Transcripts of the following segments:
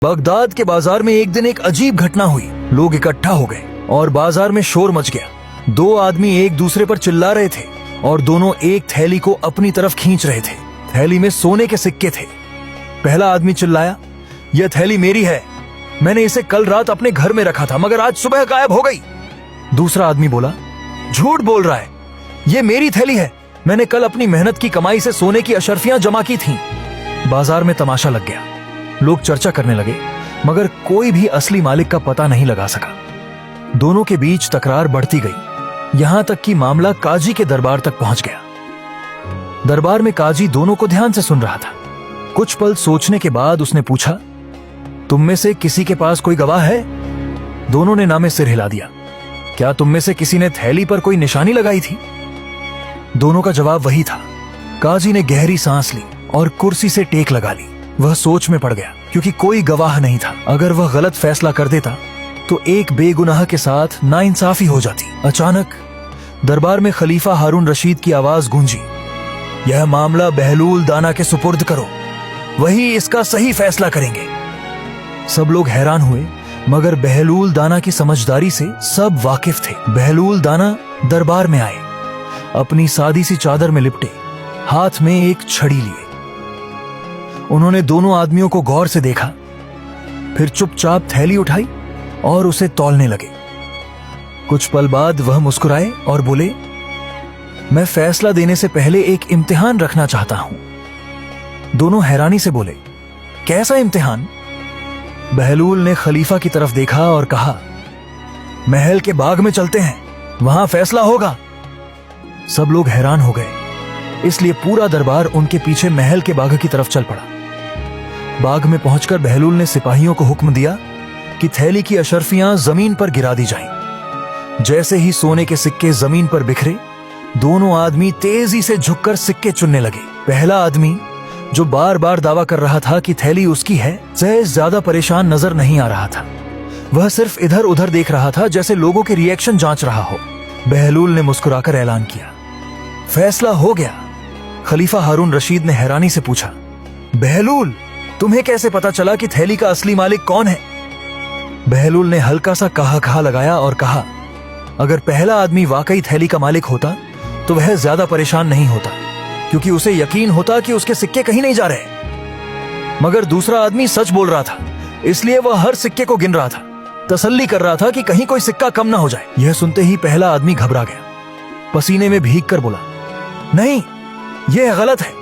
Baghdad के बाजार में एक दिन एक अजीब घटना हुई। लोग इकट्ठा हो गए और बाजार में शोर मच गया। दो आदमी एक दूसरे पर चिल्ला रहे थे और दोनों एक थैली को अपनी तरफ खींच रहे थे। थैली में सोने के सिक्के थे। पहला आदमी चिल्लाया, यह थैली मेरी है, मैंने इसे कल रात अपने घर में रखा था मगर आज सुबह गायब हो गई। दूसरा आदमी बोला, झूठ बोल रहा है, यह मेरी थैली है, मैंने कल अपनी मेहनत की कमाई से सोने की अशर्फियां जमा की थीं। बाजार में तमाशा लग गया। लोग चर्चा करने लगे मगर कोई भी असली मालिक का पता नहीं लगा सका। दोनों के बीच तकरार बढ़ती गई, यहां तक कि मामला काजी के दरबार तक पहुंच गया। दरबार में काजी दोनों को ध्यान से सुन रहा था। कुछ पल सोचने के बाद उसने पूछा, तुम में से किसी के पास कोई गवाह है? दोनों ने नामे सिर हिला दिया। क्या तुम में से किसी ने थैली पर कोई निशानी लगाई थी? दोनों का जवाब वही था। काजी ने गहरी सांस ली और कुर्सी से टेक लगा ली। वह सोच में पड़ गया क्योंकि कोई गवाह नहीं था। अगर वह गलत फैसला कर देता तो एक बेगुनाह के साथ नाइंसाफी हो जाती। अचानक दरबार में खलीफा हारून रशीद की आवाज गूंजी, यह मामला बहलूल दाना के सुपुर्द करो, वही इसका सही फैसला करेंगे। सब लोग हैरान हुए मगर बहलूल दाना की समझदारी से सब वाकिफ थे। बहलूल दाना दरबार में आए, अपनी सादी सी चादर में लिपटे, हाथ में एक छड़ी लिए। उन्होंने दोनों आदमियों को गौर से देखा, फिर चुपचाप थैली उठाई और उसे तौलने लगे। कुछ पल बाद वह मुस्कुराए और बोले, मैं फैसला देने से पहले एक इम्तिहान रखना चाहता हूं। दोनों हैरानी से बोले, कैसा इम्तिहान? बहलूल ने खलीफा की तरफ देखा और कहा, महल के बाग में चलते हैं, वहां फैसला होगा। सब लोग हैरान हो गए, इसलिए पूरा दरबार उनके पीछे महल के बाग की तरफ चल पड़ा। बाग में पहुंचकर बहलूल ने सिपाहियों को हुक्म दिया कि थैली की अशर्फियां जमीन पर गिरा दी जाएं। जैसे ही सोने के सिक्के जमीन पर बिखरे, दोनों आदमी तेजी से झुककर सिक्के चुनने लगे। पहला आदमी, जो बार बार दावा कर रहा था कि थैली उसकी है, सहज ज्यादा परेशान नजर नहीं आ रहा था। वह सिर्फ इधर उधर देख रहा था, जैसे लोगों के रिएक्शन जांच रहा हो। बहलूल ने मुस्कुराकर ऐलान किया, फैसला हो गया। खलीफा हारून रशीद ने हैरानी से पूछा, बहलूल, तुम्हें कैसे पता चला कि थैली का असली मालिक कौन है? बहलूल ने हल्का सा कहा लगाया और कहा, अगर पहला आदमी वाकई थैली का मालिक होता तो वह ज्यादा परेशान नहीं होता, क्योंकि उसे यकीन होता कि उसके सिक्के कहीं नहीं जा रहे। मगर दूसरा आदमी सच बोल रहा था, इसलिए वह हर सिक्के को गिन रहा था, तसल्ली कर रहा था कि कहीं कोई सिक्का कम ना हो जाए। यह सुनते ही पहला आदमी घबरा गया, पसीने में भीग कर बोला, नहीं, यह गलत है,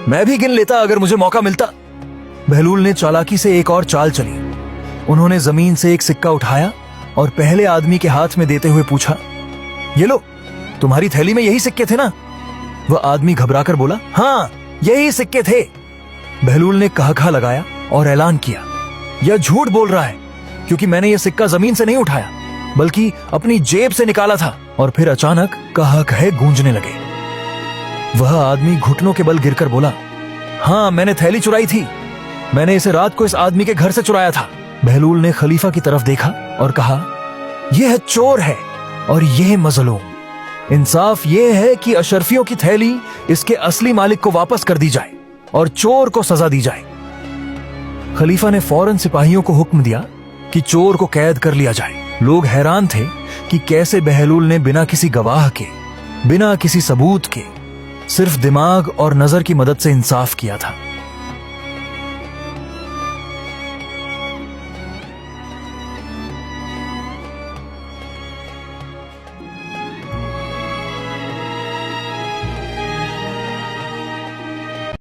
मैं भी गिन लेता अगर मुझे मौका मिलता। बहलूल ने चालाकी से एक और चाल चली। उन्होंने जमीन से एक सिक्का उठाया और पहले आदमी के हाथ में देते हुए पूछा, ये लो, तुम्हारी थैली में यही सिक्के थे ना? वह आदमी घबराकर बोला, हाँ, यही सिक्के थे। बहलूल ने कहा लगाया और ऐलान किया, यह झूठ बोल रहा है, क्योंकि मैंने यह सिक्का जमीन से नहीं उठाया बल्कि अपनी जेब से निकाला था। और फिर अचानक कहे गूंजने लगे। वह आदमी घुटनों के बल गिरकर बोला, हाँ, मैंने थैली चुराई थी, मैंने इसे रात को इस आदमी के घर से चुराया था। बहलूल ने खलीफा की तरफ देखा और कहा, यह चोर है और यह मजलूम। इंसाफ यह है कि अशर्फियों की थैली इसके असली मालिक को वापस कर दी जाए और चोर को सजा दी जाए। खलीफा ने फौरन सिपाहियों को हुक्म दिया कि चोर को कैद कर लिया जाए। लोग हैरान थे कि कैसे बहलूल ने बिना किसी गवाह के, बिना किसी सबूत के, सिर्फ दिमाग और नजर की मदद से इंसाफ किया था।